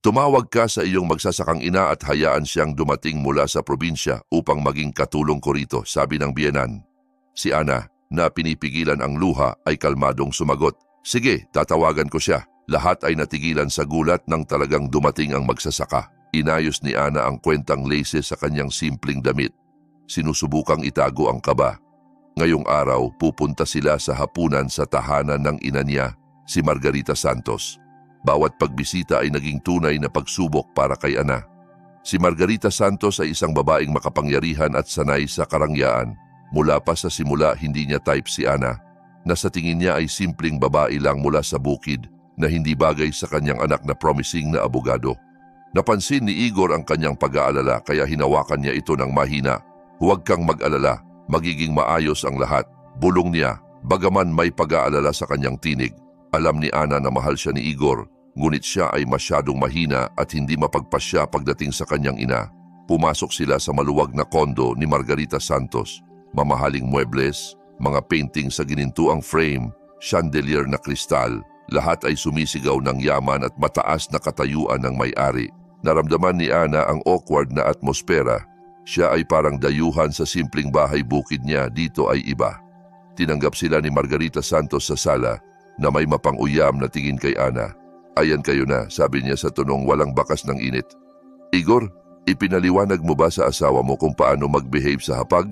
Tumawag ka sa iyong magsasakang ina at hayaan siyang dumating mula sa probinsya upang maging katulong ko rito, sabi ng biyenan. Si Ana, na pinipigilan ang luha, ay kalmadong sumagot. Sige, tatawagan ko siya. Lahat ay natigilan sa gulat nang talagang dumating ang magsasaka. Inayos ni Ana ang kwentang laces sa kanyang simpleng damit. Sinusubukang itago ang kaba. Ngayong araw, pupunta sila sa hapunan sa tahanan ng ina niya, si Margarita Santos. Bawat pagbisita ay naging tunay na pagsubok para kay Ana. Si Margarita Santos ay isang babaeng makapangyarihan at sanay sa karangyaan. Mula pa sa simula, hindi niya type si Ana, na sa tingin niya ay simpleng babae lang mula sa bukid na hindi bagay sa kanyang anak na promising na abogado. Napansin ni Igor ang kanyang pag-aalala kaya hinawakan niya ito ng mahina. Huwag kang mag-alala, magiging maayos ang lahat. Bulong niya, bagaman may pag-aalala sa kanyang tinig. Alam ni Ana na mahal siya ni Igor, ngunit siya ay masyadong mahina at hindi mapagpasya pagdating sa kanyang ina. Pumasok sila sa maluwag na kondo ni Margarita Santos. Mamahaling muebles, mga painting sa ginintuang frame, chandelier na kristal, lahat ay sumisigaw ng yaman at mataas na katayuan ng may-ari. Naramdaman ni Ana ang awkward na atmosfera. Siya ay parang dayuhan sa simpleng bahay bukid niya, dito ay iba. Tinanggap sila ni Margarita Santos sa sala na may mapang-uyam na tingin kay Ana. Ayan kayo na, sabi niya sa tonong walang bakas ng init. Igor, ipinaliwanag mo ba sa asawa mo kung paano mag-behave sa hapag?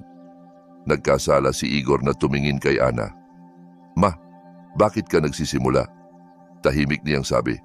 Nagkasala si Igor na tumingin kay Ana. Ma, bakit ka nagsisimula? Tahimik niyang sabi.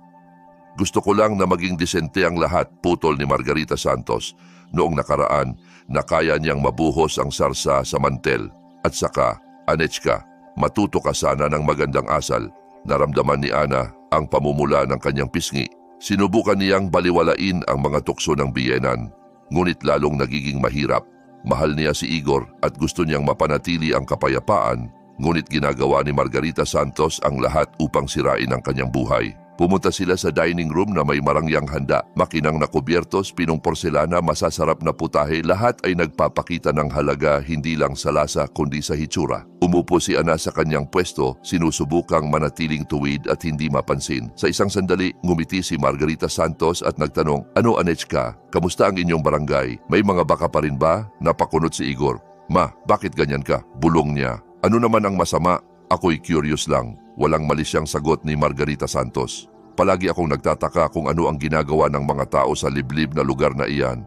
Gusto ko lang na maging disente ang lahat, putol ni Margarita Santos. Noong nakaraan, na kaya niyang mabuhos ang sarsa sa mantel. At saka, Anechka, matuto ka sana ng magandang asal. Naramdaman ni Ana ang pamumula ng kanyang pisngi. Sinubukan niyang baliwalain ang mga tukso ng biyenan, ngunit lalong nagiging mahirap. Mahal niya si Igor at gusto niyang mapanatili ang kapayapaan, ngunit ginagawa ni Margarita Santos ang lahat upang sirain ang kanyang buhay. Pumunta sila sa dining room na may marangyang handa, makinang na kubyertos, pinong porselana, masasarap na putahe, lahat ay nagpapakita ng halaga hindi lang sa lasa kundi sa hitsura. Umupo si Ana sa kanyang pwesto, sinusubukang manatiling tuwid at hindi mapansin. Sa isang sandali, ngumiti si Margarita Santos at nagtanong, Ano Anechka, kamusta ang inyong barangay? May mga baka pa rin ba? Napakunot si Igor. Ma, bakit ganyan ka? Bulong niya. Ano naman ang masama? Ako'y curious lang. Walang mali siyang sagot ni Margarita Santos. Palagi akong nagtataka kung ano ang ginagawa ng mga tao sa liblib na lugar na iyan.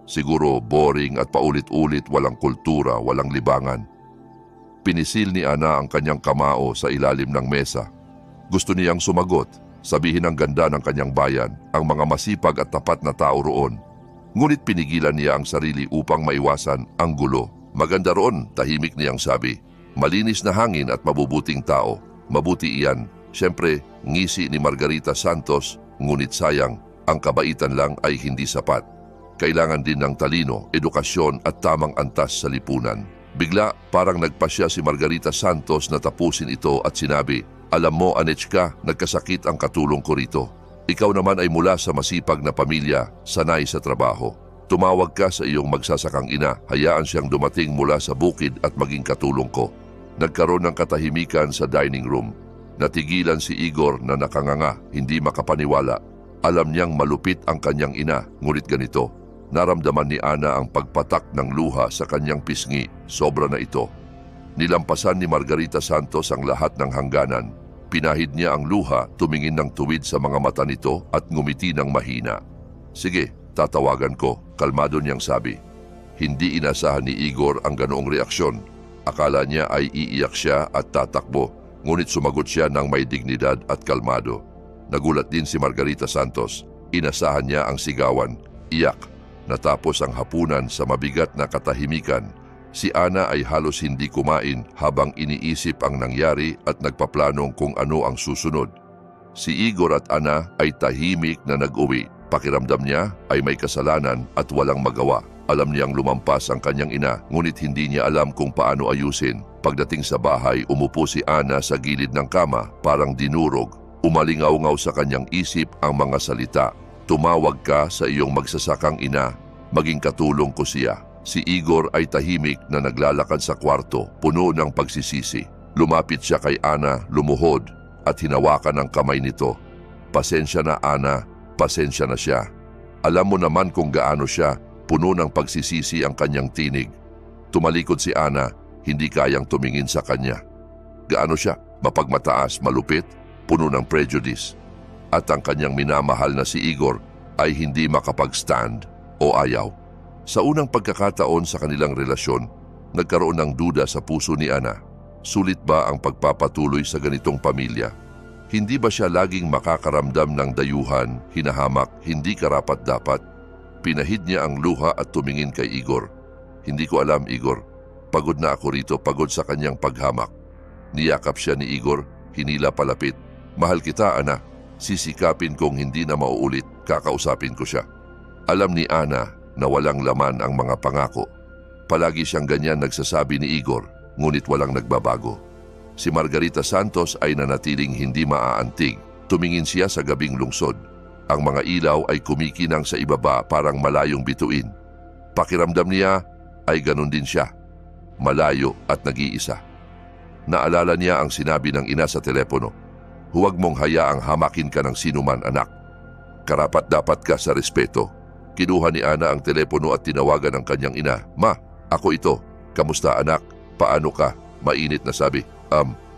Siguro boring at paulit-ulit, walang kultura, walang libangan. Pinisil ni Ana ang kanyang kamao sa ilalim ng mesa. Gusto niyang sumagot, sabihin ang ganda ng kanyang bayan, ang mga masipag at tapat na tao roon. Ngunit pinigilan niya ang sarili upang maiwasan ang gulo. Maganda roon, tahimik niyang sabi. Malinis na hangin at mabubuting tao. Mabuti iyan. Siyempre, ngisi ni Margarita Santos, ngunit sayang, ang kabaitan lang ay hindi sapat. Kailangan din ng talino, edukasyon at tamang antas sa lipunan. Bigla, parang nagpasya si Margarita Santos na tapusin ito at sinabi, Alam mo, Anechka, nagkasakit ang katulong ko rito. Ikaw naman ay mula sa masipag na pamilya, sanay sa trabaho. Tumawag ka sa iyong magsasakang ina, hayaan siyang dumating mula sa bukid at maging katulong ko. Nagkaroon ng katahimikan sa dining room. Natigilan si Igor na nakanganga, hindi makapaniwala. Alam niyang malupit ang kanyang ina, ngunit ganito. Naramdaman ni Ana ang pagpatak ng luha sa kanyang pisngi, sobra na ito. Nilampasan ni Margarita Santos ang lahat ng hangganan. Pinahid niya ang luha, tumingin ng tuwid sa mga mata nito at ngumiti ng mahina. Sige, tatawagan ko, kalmado niyang sabi. Hindi inasahan ni Igor ang ganoong reaksyon. Akala niya ay iiyak siya at tatakbo, ngunit sumagot siya ng may dignidad at kalmado. Nagulat din si Margarita Santos. Inasahan niya ang sigawan, iyak. Natapos ang hapunan sa mabigat na katahimikan. Si Ana ay halos hindi kumain habang iniisip ang nangyari at nagpaplanong kung ano ang susunod. Si Igor at Ana ay tahimik na nag-uwi. Pakiramdam niya ay may kasalanan at walang magawa. Alam niyang lumampas ang kanyang ina, ngunit hindi niya alam kung paano ayusin. Pagdating sa bahay, umupo si Ana sa gilid ng kama, parang dinurog. Umalingaw-ngaw sa kanyang isip ang mga salita. Tumawag ka sa iyong magsasakang ina, maging katulong ko siya. Si Igor ay tahimik na naglalakad sa kwarto, puno ng pagsisisi. Lumapit siya kay Ana, lumuhod, at hinawakan ang kamay nito. Pasensya na Ana, Pasensya na siya. Alam mo naman kung gaano siya puno ng pagsisisi ang kanyang tinig. Tumalikod si Ana, hindi kayang tumingin sa kanya. Gaano siya? Mapagmataas, malupit, puno ng prejudice. At ang kanyang minamahal na si Igor ay hindi makapag-stand o ayaw. Sa unang pagkakataon sa kanilang relasyon, nagkaroon ng duda sa puso ni Ana. Sulit ba ang pagpapatuloy sa ganitong pamilya? Hindi ba siya laging makakaramdam ng dayuhan, hinahamak, hindi karapat-dapat? Pinahid niya ang luha at tumingin kay Igor. Hindi ko alam, Igor. Pagod na ako rito, pagod sa kanyang paghamak. Niyakap siya ni Igor, hinila palapit. Mahal kita, Ana. Sisikapin kong hindi na mauulit, kakausapin ko siya. Alam ni Ana na walang laman ang mga pangako. Palagi siyang ganyan nagsasabi ni Igor, ngunit walang nagbabago. Si Margarita Santos ay nanatiling hindi maaantig. Tumingin siya sa gabing lungsod. Ang mga ilaw ay kumikinang sa ibaba parang malayong bituin. Pakiramdam niya ay ganun din siya. Malayo at nag-iisa. Naalala niya ang sinabi ng ina sa telepono. Huwag mong hayaang hamakin ka ng sinuman, anak. Karapat-dapat ka sa respeto. Kinuha ni Ana ang telepono at tinawagan ang kanyang ina. Ma, ako ito. Kamusta, anak? Paano ka? Mainit na sabi.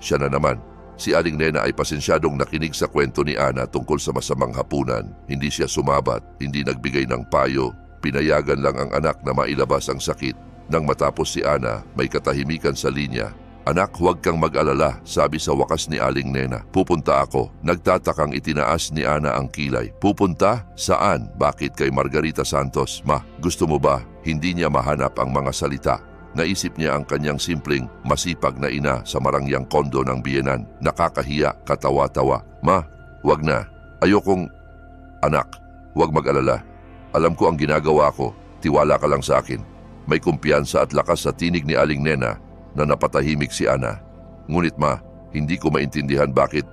Siya na naman. Si Aling Nena ay pasensyadong nakinig sa kwento ni Ana tungkol sa masamang hapunan. Hindi siya sumabat, hindi nagbigay ng payo. Pinayagan lang ang anak na mailabas ang sakit. Nang matapos si Ana, may katahimikan sa linya. Anak, huwag kang mag-alala, sabi sa wakas ni Aling Nena. Pupunta ako. Nagtatakang itinaas ni Ana ang kilay. Pupunta? Saan? Bakit kay Margarita Santos? Ma, gusto mo ba? Hindi niya mahanap ang mga salita. Naisip niya ang kanyang simpleng, masipag na ina sa marangyang kondo ng biyenan. Nakakahiya, katawa-tawa. Ma, wag na. Ayokong... Anak, huwag mag-alala. Alam ko ang ginagawa ko. Tiwala ka lang sa akin. May kumpiyansa at lakas sa tinig ni Aling Nena na napatahimik si Ana. Ngunit ma, hindi ko maintindihan bakit.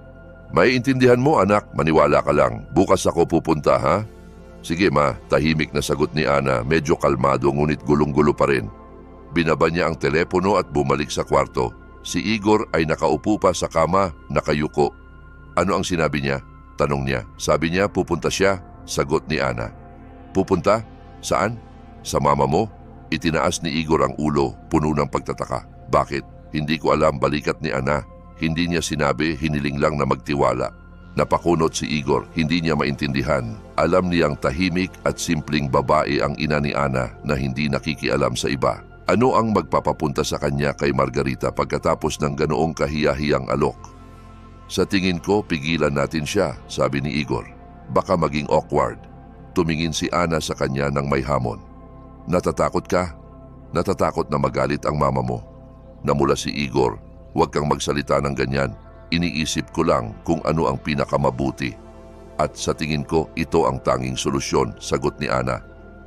Maiintindihan mo, anak. Maniwala ka lang. Bukas ako pupunta, ha? Sige ma, tahimik na sagot ni Ana. Medyo kalmado ngunit gulong-gulo pa rin. Binaba niya ang telepono at bumalik sa kwarto. Si Igor ay nakaupo pa sa kama, nakayuko. Ano ang sinabi niya? Tanong niya. Sabi niya pupunta siya. Sagot ni Ana. Pupunta? Saan? Sa mama mo? Itinaas ni Igor ang ulo, puno ng pagtataka. Bakit? Hindi ko alam, balikat ni Ana. Hindi niya sinabi, hiniling lang na magtiwala. Napakunot si Igor, hindi niya maintindihan. Alam niyang tahimik at simpleng babae ang ina ni Ana na hindi nakikialam sa iba. Ano ang magpapapunta sa kanya kay Margarita pagkatapos ng ganoong kahiya-hiyang alok? Sa tingin ko, pigilan natin siya, sabi ni Igor. Baka maging awkward. Tumingin si Ana sa kanya ng may hamon. Natatakot ka? Natatakot na magalit ang mama mo. Namula si Igor, huwag kang magsalita ng ganyan. Iniisip ko lang kung ano ang pinakamabuti. At sa tingin ko, ito ang tanging solusyon, sagot ni Ana.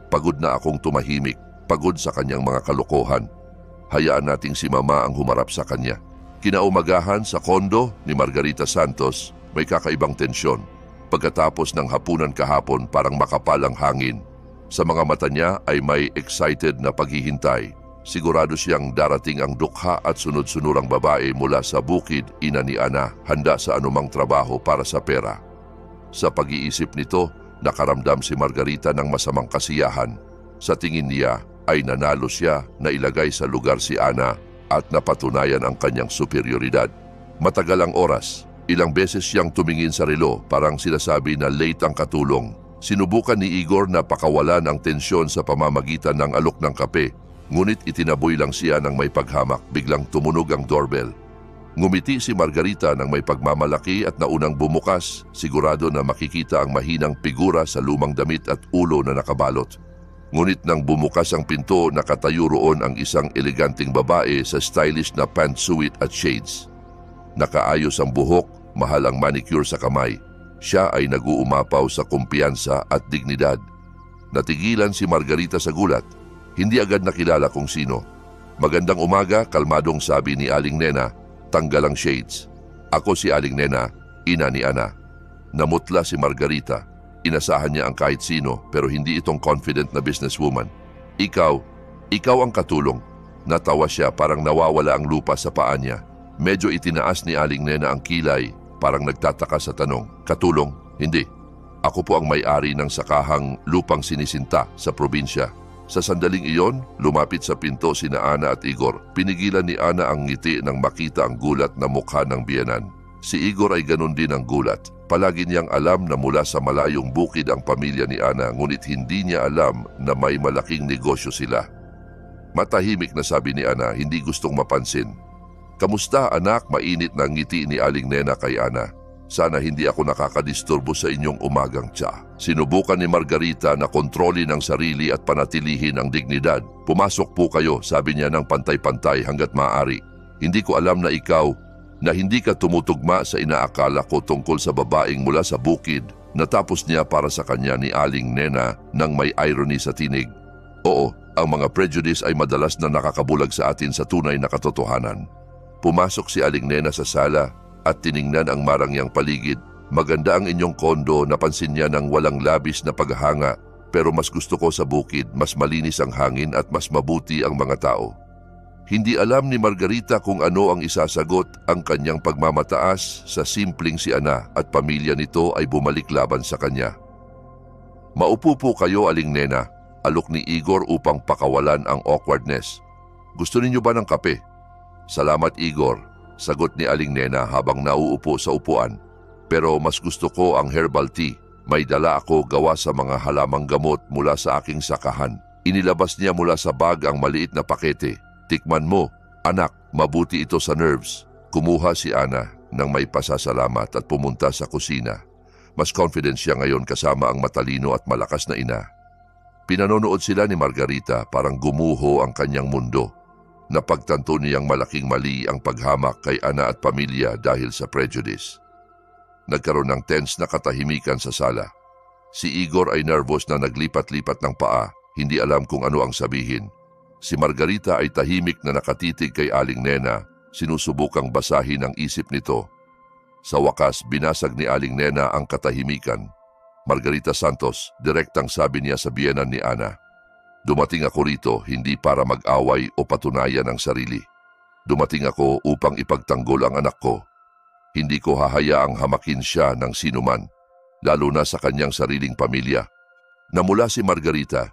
Pagod na akong tumahimik. Pagod sa kanyang mga kalokohan. Hayaan nating si mama ang humarap sa kanya. Kinaumagahan sa kondo ni Margarita Santos, may kakaibang tensyon. Pagkatapos ng hapunan kahapon, parang makapal ang hangin. Sa mga mata niya ay may excited na paghihintay. Sigurado siyang darating ang dukha at sunod-sunurang babae mula sa bukid, ina ni Ana, handa sa anumang trabaho para sa pera. Sa pag-iisip nito, nakaramdam si Margarita ng masamang kasiyahan. Sa tingin niya, ay nanalo siya na ilagay sa lugar si Ana at napatunayan ang kanyang superioridad. Matagal ang oras. Ilang beses siyang tumingin sa relo, parang sinasabi na late ang katulong. Sinubukan ni Igor na pakawalan ang tensyon sa pamamagitan ng alok ng kape. Ngunit itinaboy lang siya ng may paghamak. Biglang tumunog ang doorbell. Ngumiti si Margarita ng may pagmamalaki at naunang bumukas, sigurado na makikita ang mahinang figura sa lumang damit at ulo na nakabalot. Ngunit nang bumukas ang pinto, nakatayo roon ang isang eleganteng babae sa stylish na pantsuit at shades. Nakaayos ang buhok, mahal ang manicure sa kamay. Siya ay nag-uumapaw sa kumpiyansa at dignidad. Natigilan si Margarita sa gulat. Hindi agad nakilala kung sino. Magandang umaga, kalmadong sabi ni Aling Nena. Tanggal ang shades. Ako si Aling Nena, ina ni Ana. Namutla si Margarita. Inasahan niya ang kahit sino pero hindi itong confident na businesswoman. Ikaw ang katulong. Natawa siya, parang nawawala ang lupa sa paa niya. Medyo itinaas ni Aling Nena ang kilay, parang nagtataka sa tanong. Katulong? Hindi. Ako po ang may-ari ng sakahang lupang sinisinta sa probinsya. Sa sandaling iyon, lumapit sa pinto sina Ana at Igor. Pinigilan ni Ana ang ngiti nang makita ang gulat na mukha ng biyenan. Si Igor ay ganun din ang gulat. Palagi niyang alam na mula sa malayong bukid ang pamilya ni Ana, ngunit hindi niya alam na may malaking negosyo sila. Matahimik na sabi ni Ana, hindi gustong mapansin. "Kamusta anak?" Mainit na ngiti ni Aling Nena kay Ana. "Sana hindi ako nakakadisturbo sa inyong umagang tsa." Sinubukan ni Margarita na kontrolin ang sarili at panatilihin ang dignidad. "Pumasok po kayo," sabi niya ng pantay-pantay hanggat maaari. "Hindi ko alam na ikaw, na hindi ka tumutugma sa inaakala ko tungkol sa babaeng mula sa bukid." Natapos niya para sa kanya ni Aling Nena nang may irony sa tinig. "Oo, ang mga prejudice ay madalas na nakakabulag sa atin sa tunay na katotohanan." Pumasok si Aling Nena sa sala at tiningnan ang marangyang paligid. "Maganda ang inyong kondo," napansin niya ng walang labis na paghanga. "Pero mas gusto ko sa bukid, mas malinis ang hangin at mas mabuti ang mga tao." Hindi alam ni Margarita kung ano ang isasagot. Ang kanyang pagmamataas sa simpleng si Ana at pamilya nito ay bumalik laban sa kanya. "Maupo po kayo, Aling Nena," alok ni Igor upang pakawalan ang awkwardness. "Gusto ninyo ba ng kape?" "Salamat, Igor," sagot ni Aling Nena habang nauupo sa upuan. "Pero mas gusto ko ang herbal tea. May dala ako gawa sa mga halamang gamot mula sa aking sakahan." Inilabas niya mula sa bag ang maliit na pakete. "Tikman mo, anak, mabuti ito sa nerves." Kumuha si Ana ng may pasasalamat at pumunta sa kusina. Mas confident siya ngayon kasama ang matalino at malakas na ina. Pinanonood sila ni Margarita, parang gumuho ang kanyang mundo. Napagtanto niyang malaking mali ang paghamak kay Ana at pamilya dahil sa prejudice. Nagkaroon ng tense na katahimikan sa sala. Si Igor ay nervous na naglipat-lipat ng paa, hindi alam kung ano ang sabihin. Si Margarita ay tahimik na nakatitig kay Aling Nena, sinusubukang basahin ang isip nito. Sa wakas, binasag ni Aling Nena ang katahimikan. "Margarita Santos," direktang sabi niya sa biyenan ni Ana. "Dumating ako rito hindi para mag-away o patunayan ang sarili. Dumating ako upang ipagtanggol ang anak ko. Hindi ko hahayaang hamakin siya ng sinuman, lalo na sa kanyang sariling pamilya." Namula si Margarita.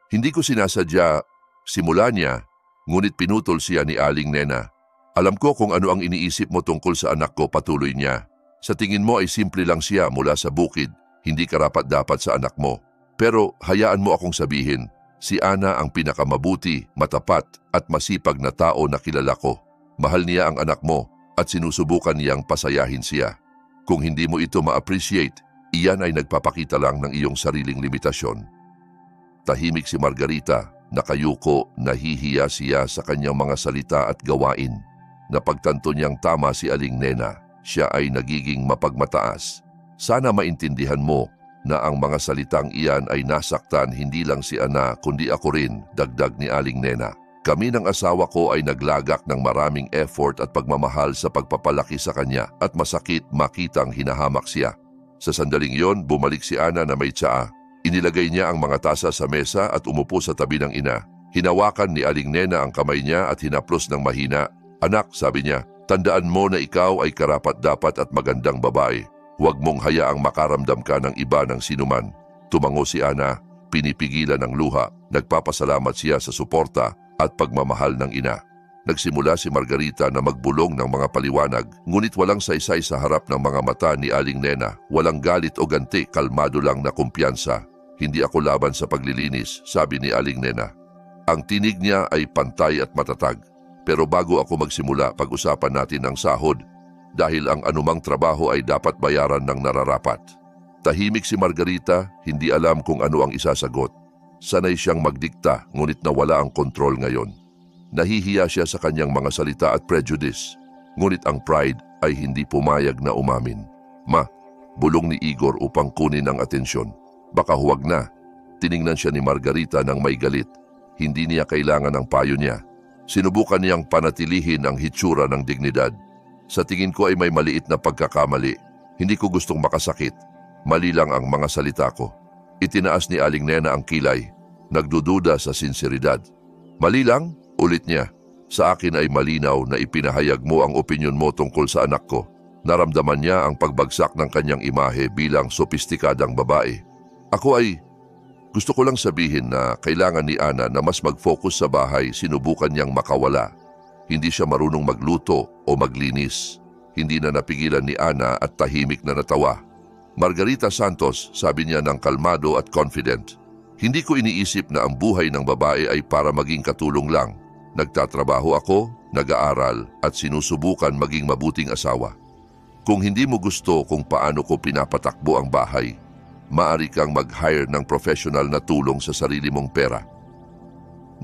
"Hindi ko sinasadya," simula niya, ngunit pinutol siya ni Aling Nena. "Alam ko kung ano ang iniisip mo tungkol sa anak ko," patuloy niya. "Sa tingin mo ay simple lang siya mula sa bukid, hindi karapat-dapat sa anak mo. Pero hayaan mo akong sabihin, si Ana ang pinakamabuti, matapat at masipag na tao na kilala ko. Mahal niya ang anak mo at sinusubukan niyang pasayahin siya. Kung hindi mo ito ma-appreciate, iyan ay nagpapakita lang ng iyong sariling limitasyon." Tahimik si Margarita, nakayuko, nahihiya siya sa kanyang mga salita at gawain. Napagtanto niyang tama si Aling Nena, siya ay nagiging mapagmataas. "Sana maintindihan mo na ang mga salitang iyan ay nasaktan hindi lang si Ana kundi ako rin," dagdag ni Aling Nena. "Kami ng asawa ko ay naglagak ng maraming effort at pagmamahal sa pagpapalaki sa kanya at masakit makitang hinahamak siya." Sa sandaling iyon, bumalik si Ana na may tsaa. Inilagay niya ang mga tasa sa mesa at umupo sa tabi ng ina. Hinawakan ni Aling Nena ang kamay niya at hinaplos ng mahina. "Anak," sabi niya, "tandaan mo na ikaw ay karapat-dapat at magandang babae. Huwag mong hayaang makaramdam ka ng iba ng sinuman." Tumango si Ana, pinipigilan ang luha. Nagpapasalamat siya sa suporta at pagmamahal ng ina. Nagsimula si Margarita na magbulong ng mga paliwanag, ngunit walang saysay sa harap ng mga mata ni Aling Nena. Walang galit o ganti, kalmado lang na kumpiyansa. "Hindi ako laban sa paglilinis," sabi ni Aling Nena. Ang tinig niya ay pantay at matatag. "Pero bago ako magsimula, pag-usapan natin ang sahod. Dahil ang anumang trabaho ay dapat bayaran ng nararapat." Tahimik si Margarita, hindi alam kung ano ang isasagot. Sanay siyang magdikta, ngunit nawala ang kontrol ngayon. Nahihiya siya sa kanyang mga salita at prejudice, ngunit ang pride ay hindi pumayag na umamin. "Ma," bulong ni Igor upang kunin ang atensyon. "Baka huwag na." Tiningnan siya ni Margarita ng may galit. Hindi niya kailangan ng payo niya. Sinubukan niyang panatilihin ang hitsura ng dignidad. "Sa tingin ko ay may maliit na pagkakamali. Hindi ko gustong makasakit. Mali lang ang mga salita ko." Itinaas ni Aling Nena ang kilay, nagdududa sa sinseridad. "Mali lang?" ulit niya. "Sa akin ay malinaw na ipinahayag mo ang opinyon mo tungkol sa anak ko. Naramdaman niya ang pagbagsak ng kanyang imahe bilang sopistikadang babae. Gusto ko lang sabihin na kailangan ni Ana na mas mag-focus sa bahay, sinubukan niyang makawala. Hindi siya marunong magluto o maglinis. Hindi na napigilan ni Ana at tahimik na natawa. Margarita Santos, sabi niya ng kalmado at confident. Hindi ko iniisip na ang buhay ng babae ay para maging katulong lang. Nagtatrabaho ako, nag-aaral at sinusubukan maging mabuting asawa. Kung hindi mo gusto kung paano ko pinapatakbo ang bahay, maaari kang mag-hire ng professional na tulong sa sarili mong pera.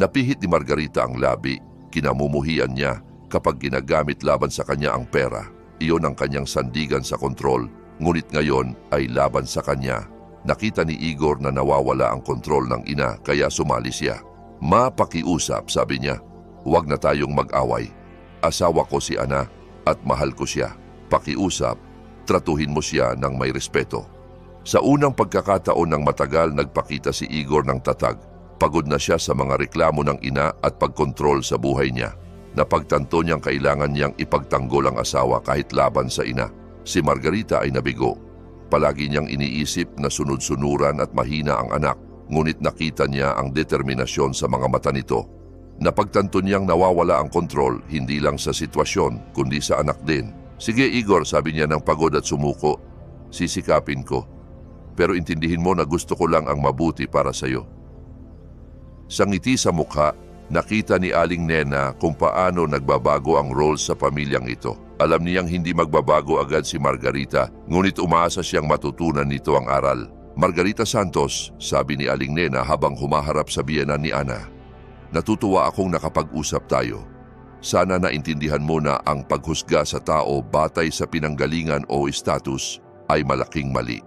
Napihit ni Margarita ang labi, kinamumuhian niya kapag ginagamit laban sa kanya ang pera. Iyon ang kanyang sandigan sa kontrol, ngunit ngayon ay laban sa kanya. Nakita ni Igor na nawawala ang kontrol ng ina kaya sumali siya. Mapakiusap, sabi niya. Huwag na tayong mag-away. Asawa ko si Ana at mahal ko siya. Pakiusap, tratuhin mo siya ng may respeto. Sa unang pagkakataon ng matagal nagpakita si Igor ng tatag. Pagod na siya sa mga reklamo ng ina at pagkontrol sa buhay niya. Napagtanto niyang kailangan niyang ipagtanggol ang asawa kahit laban sa ina. Si Margarita ay nabigo. Palagi niyang iniisip na sunod-sunuran at mahina ang anak, ngunit nakita niya ang determinasyon sa mga mata nito. Napagtanto niyang nawawala ang kontrol, hindi lang sa sitwasyon, kundi sa anak din. Sige Igor, sabi niya ng pagod at sumuko. Sisikapin ko. Pero intindihin mo na gusto ko lang ang mabuti para sa iyo. Sa ngiti sa mukha, nakita ni Aling Nena kung paano nagbabago ang role sa pamilyang ito. Alam niyang hindi magbabago agad si Margarita, ngunit umaasa siyang matutunan nito ang aral. Margarita Santos, sabi ni Aling Nena habang humaharap sa biyenan ni Ana. Natutuwa akong nakapag-usap tayo. Sana naintindihan mo na ang paghusga sa tao batay sa pinanggalingan o status ay malaking mali.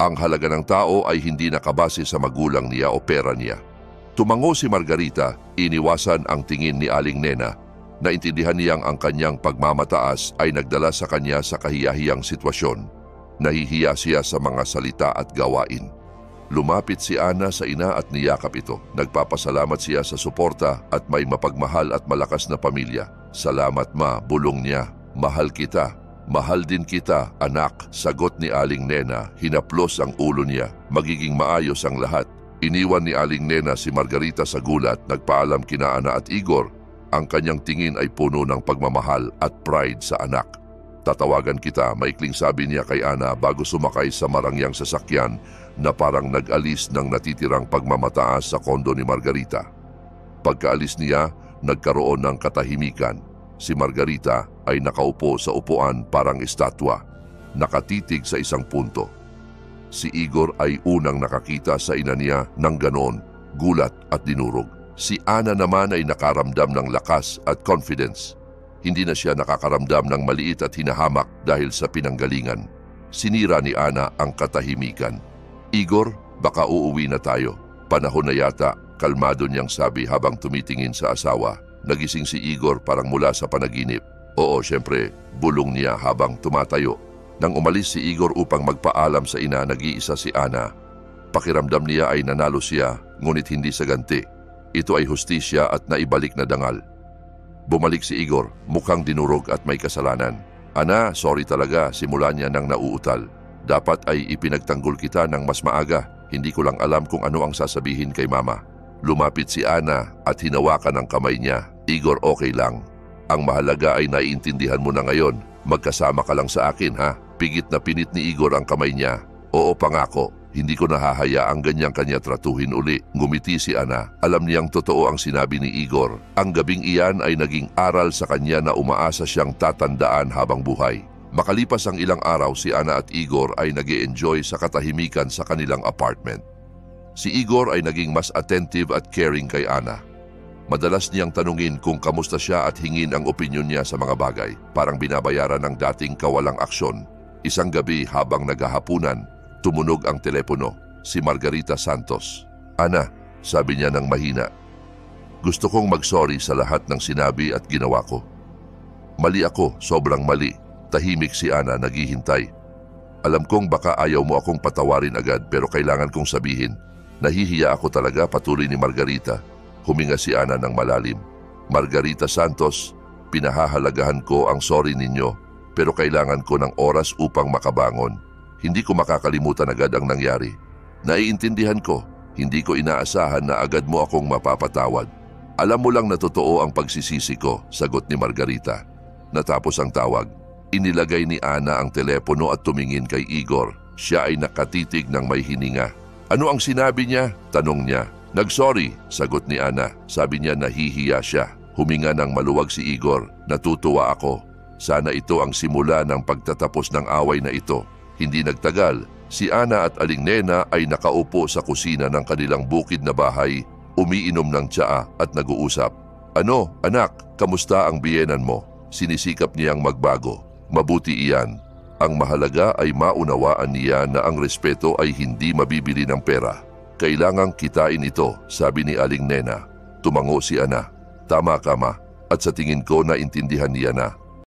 Ang halaga ng tao ay hindi nakabase sa magulang niya o pera niya. Tumango si Margarita, iniwasan ang tingin ni Aling Nena. Naintindihan niyang ang kanyang pagmamataas ay nagdala sa kanya sa kahiyahiyang sitwasyon. Nahihiya siya sa mga salita at gawain. Lumapit si Ana sa ina at niyakap ito. Nagpapasalamat siya sa suporta at may mapagmahal at malakas na pamilya. Salamat ma, bulong niya. Mahal kita. Mahal din kita, anak, sagot ni Aling Nena. Hinaplos ang ulo niya. Magiging maayos ang lahat. Iniwan ni Aling Nena si Margarita sa gulat. Nagpaalam kina Ana at Igor. Ang kanyang tingin ay puno ng pagmamahal at pride sa anak. Tatawagan kita, maikling sabi niya kay Ana bago sumakay sa marangyang sasakyan na parang nag-alis ng natitirang pagmamataas sa kondo ni Margarita. Pagkaalis niya, nagkaroon ng katahimikan. Si Margarita ay nakaupo sa upuan parang estatwa, nakatitig sa isang punto. Si Igor ay unang nakakita sa ina niya ng ganon, gulat at dinurog. Si Ana naman ay nakaramdam ng lakas at confidence. Hindi na siya nakakaramdam ng maliit at hinahamak dahil sa pinanggalingan. Sinira ni Ana ang katahimikan. Igor, baka uuwi na tayo. Panahon na yata, kalmado niyang sabi habang tumitingin sa asawa. Nagising si Igor parang mula sa panaginip. Oo, syempre, bulong niya habang tumatayo. Nang umalis si Igor upang magpaalam sa ina, nag-iisa si Ana. Pakiramdam niya ay nanalo siya, ngunit hindi sa ganti. Ito ay hustisya at naibalik na dangal. Bumalik si Igor, mukhang dinurog at may kasalanan. Ana, sorry talaga, simula niya nang nauutal. Dapat ay ipinagtanggol kita ng mas maaga. Hindi ko lang alam kung ano ang sasabihin kay mama. Lumapit si Ana at hinawakan ang kamay niya. Igor, okay lang. Ang mahalaga ay naiintindihan mo na ngayon. Magkasama ka lang sa akin, ha? Pigit na pinit ni Igor ang kamay niya. Oo, pangako. Hindi ko nahahayaang ganyang kanya tratuhin uli. Ngumiti si Ana. Alam niyang totoo ang sinabi ni Igor. Ang gabing iyan ay naging aral sa kanya na umaasa siyang tatandaan habang buhay. Makalipas ang ilang araw, si Ana at Igor ay nag-e-enjoy sa katahimikan sa kanilang apartment. Si Igor ay naging mas attentive at caring kay Ana. Madalas niyang tanungin kung kamusta siya at hingin ang opinyon niya sa mga bagay. Parang binabayaran ng dating kawalang aksyon. Isang gabi habang naghahapunan, tumunog ang telepono, si Margarita Santos. Ana, sabi niya ng mahina. Gusto kong mag-sorry sa lahat ng sinabi at ginawa ko. Mali ako, sobrang mali. Tahimik si Ana, naghihintay. Alam kong baka ayaw mo akong patawarin agad pero kailangan kong sabihin. Nahihiya ako talaga, patuloy ni Margarita. Huminga si Ana ng malalim. Margarita Santos, pinahahalagahan ko ang sorry ninyo. pero kailangan ko ng oras upang makabangon. Hindi ko makakalimutan agad ang nangyari. Naiintindihan ko, hindi ko inaasahan na agad mo akong mapapatawad. Alam mo lang na totoo ang pagsisisi ko, sagot ni Margarita. Natapos ang tawag, inilagay ni Ana ang telepono at tumingin kay Igor. Siya ay nakatitig ng may hininga. Ano ang sinabi niya? Tanong niya. Nagsorry, sagot ni Ana. Sabi niya nahihiya siya. Huminga ng maluwag si Igor. Natutuwa ako. Sana ito ang simula ng pagtatapos ng away na ito. Hindi nagtagal, si Ana at Aling Nena ay nakaupo sa kusina ng kanilang bukid na bahay, umiinom ng tsaa at nag-uusap. Ano, anak, kamusta ang biyenan mo? Sinisikap niyang magbago. Mabuti iyan. Ang mahalaga ay maunawaan niya na ang respeto ay hindi mabibili ng pera. Kailangang kitain ito, sabi ni Aling Nena. Tumango si Ana. Tama ka ma, at sa tingin ko naintindihan niya na.